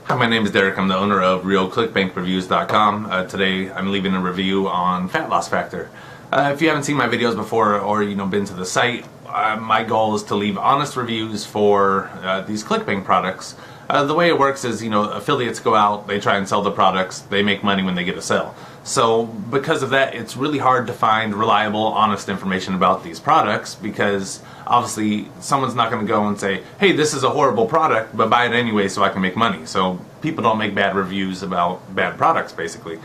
Hi, my name is Derek. I'm the owner of RealClickBankReviews.com. Today I'm leaving a review on Fat Loss Factor. If you haven't seen my videos before or been to the site, my goal is to leave honest reviews for these ClickBank products. The way it works is, affiliates go out, they try and sell the products, they make money when they get a sale. So because of that, it's really hard to find reliable, honest information about these products, because obviously someone's not going to go and say, hey, this is a horrible product, but buy it anyway so I can make money. So people don't make bad reviews about bad products, basically.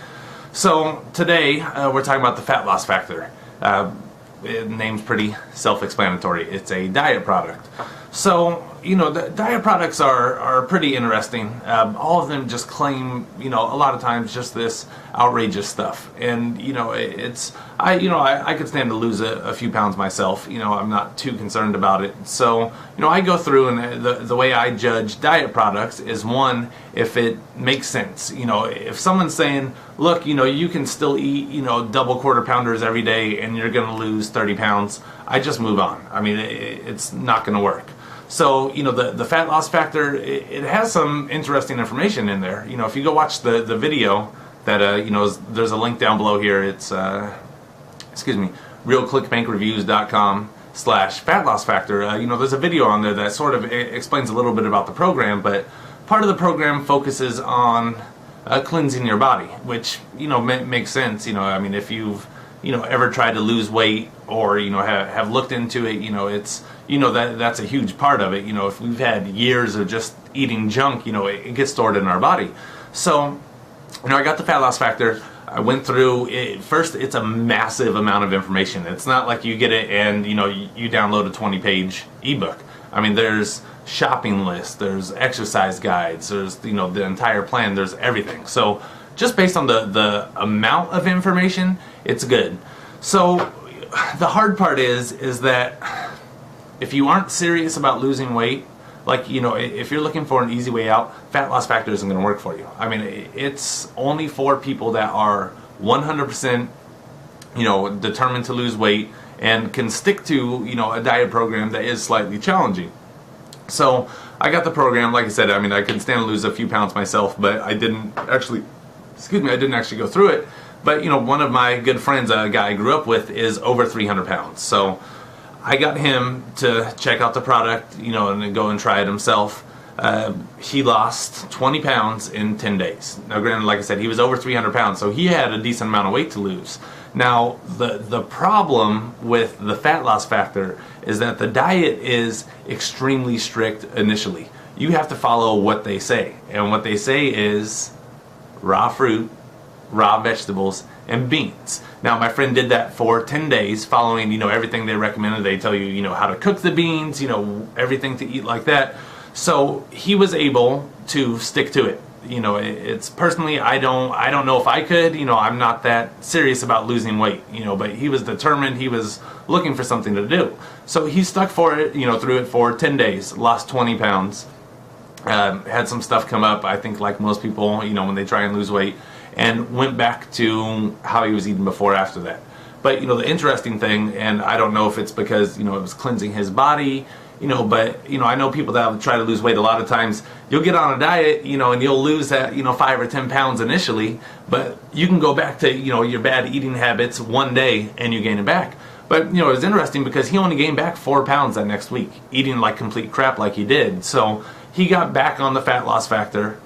So today we're talking about the Fat Loss Factor. The name's pretty self-explanatory. It's a diet product. So, the diet products are pretty interesting. All of them just claim, a lot of times just this outrageous stuff. And, I could stand to lose a few pounds myself. I'm not too concerned about it. So, I go through, and the way I judge diet products is, one, if it makes sense. If someone's saying, look, you can still eat, double quarter pounders every day and you're going to lose 30 pounds, I just move on. I mean, it's not going to work. So, the Fat Loss Factor, it has some interesting information in there. If you go watch the video that, there's a link down below here. It's, RealClickBankReviews.com/Fat Loss Factor. There's a video on there that sort of explains a little bit about the program, but part of the program focuses on cleansing your body, which, makes sense. If you've, ever tried to lose weight or, have looked into it, it's, that's a huge part of it. If we've had years of just eating junk, it gets stored in our body. So, I got the Fat Loss Factor. I went through it. First, it's a massive amount of information. It's not like you get it and, you download a 20-page ebook. I mean, there's shopping lists, there's exercise guides, there's, the entire plan, there's everything. So, just based on the amount of information, it's good. So, the hard part is that if you aren't serious about losing weight, like, if you're looking for an easy way out, Fat Loss Factor isn't going to work for you. I mean, it's only for people that are 100%, determined to lose weight and can stick to, a diet program that is slightly challenging. So, I got the program. Like I said, I could stand to lose a few pounds myself, but I didn't actually go through it. But, one of my good friends, a guy I grew up with, is over 300 pounds. So, I got him to check out the product, and then go and try it himself. He lost 20 pounds in 10 days. Now, granted, like I said, he was over 300 pounds, so he had a decent amount of weight to lose. Now, the problem with the Fat Loss Factor is that the diet is extremely strict initially. You have to follow what they say. And what they say is raw fruit, raw vegetables, and beans. Now, my friend did that for 10 days, following, everything they recommended. They tell you, how to cook the beans, everything to eat like that. So he was able to stick to it. It's personally, I don't know if I could. I'm not that serious about losing weight. But he was determined. He was looking for something to do. So he stuck for it. Through it for 10 days. Lost 20 pounds. Had some stuff come up. I think, like most people, when they try and lose weight. And went back to how he was eating before after that. But, the interesting thing, and I don't know if it's because, it was cleansing his body, but, I know people that try to lose weight a lot of times. You'll get on a diet, and you'll lose that, 5 or 10 pounds initially, but you can go back to, your bad eating habits one day and you gain it back. But, it was interesting because he only gained back 4 pounds that next week, eating like complete crap like he did. So he got back on the Fat Loss Factor.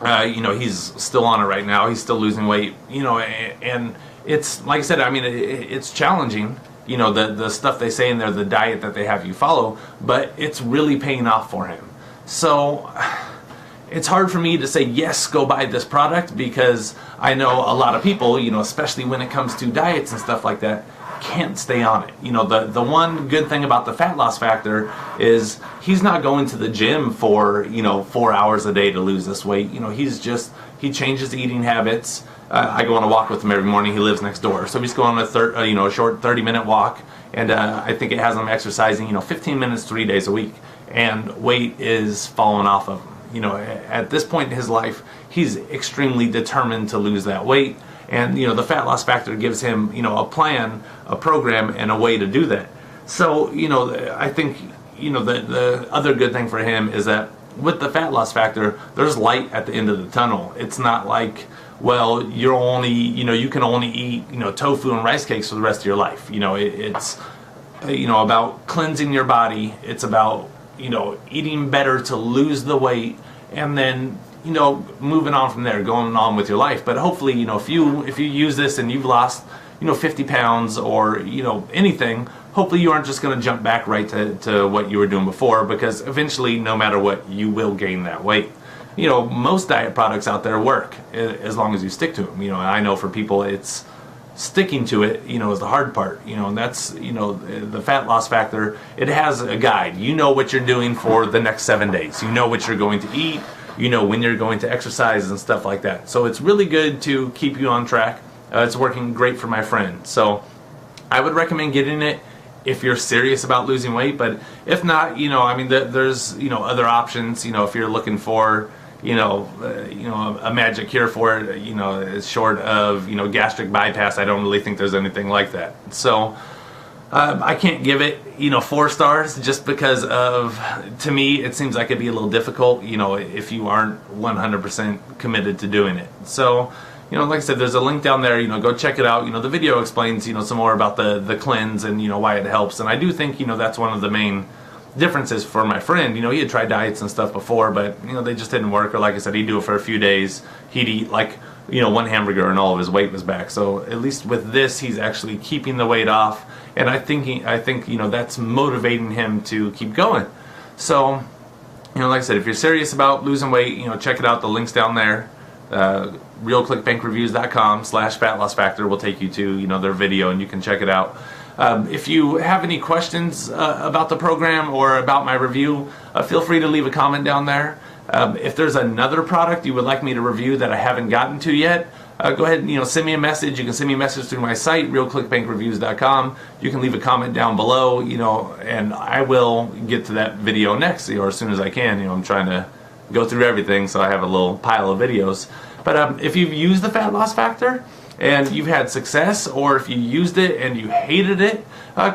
He's still on it right now. He's still losing weight, and it's, like I said, it's challenging, the stuff they say in there, the diet that they have you follow, but it's really paying off for him. So it's hard for me to say, yes, go buy this product, because I know a lot of people, especially when it comes to diets and stuff like that, can't stay on it. The one good thing about the Fat Loss Factor is he's not going to the gym for 4 hours a day to lose this weight. He changes eating habits. I go on a walk with him every morning. He lives next door, so he's going on a short 30-minute walk, and I think it has him exercising 15 minutes 3 days a week, and weight is falling off of him. At this point in his life, he's extremely determined to lose that weight. And, the Fat Loss Factor gives him, a plan, a program, and a way to do that. So, I think, the other good thing for him is that with the fat loss factor, there's light at the end of the tunnel. It's not like, well, you're only, you can only eat, tofu and rice cakes for the rest of your life. It's about cleansing your body. It's about, eating better to lose the weight, and then, moving on from there, going on with your life. But hopefully, if you use this and you've lost, 50 pounds or, anything, hopefully you aren't just going to jump back right to what you were doing before, because eventually, no matter what, you will gain that weight. Most diet products out there work as long as you stick to them. I know for people, it's sticking to it, is the hard part. And that's, the fat loss factor, it has a guide. You know what you're doing for the next 7 days. You know what you're going to eat. You know when you're going to exercise and stuff like that. So it's really good to keep you on track. It's working great for my friend. So I would recommend getting it if you're serious about losing weight. But if not, there's, other options. If you're looking for, a magic cure for it, short of, gastric bypass, I don't really think there's anything like that. So I can't give it, 4 stars just because of, to me, it seems like it'd be a little difficult, if you aren't 100% committed to doing it. So, like I said, there's a link down there, go check it out. The video explains, some more about the cleanse and, why it helps. And I do think, that's one of the main differences for my friend. He had tried diets and stuff before, but, they just didn't work. Or like I said, he'd do it for a few days. He'd eat like, 1 hamburger and all of his weight was back. So at least with this, he's actually keeping the weight off. And I think, that's motivating him to keep going. So, like I said, if you're serious about losing weight, check it out. The link's down there. RealClickBankReviews.com/fat-loss-factor will take you to, their video, and you can check it out. If you have any questions about the program or about my review, feel free to leave a comment down there. If there's another product you would like me to review that I haven't gotten to yet, go ahead and send me a message. You can send me a message through my site, RealClickBankReviews.com. You can leave a comment down below, and I will get to that video next, as soon as I can. I'm trying to go through everything, so I have a little pile of videos. But if you've used the fat loss factor and you've had success, or if you used it and you hated it,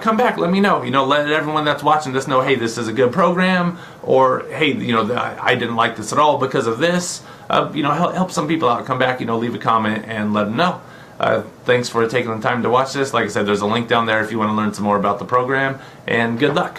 come back, let me know. Let everyone that's watching this know, hey, this is a good program, or hey, I didn't like this at all because of this. Help some people out. Come back, leave a comment and let them know. Thanks for taking the time to watch this. Like I said, there's a link down there if you want to learn some more about the program, and good luck.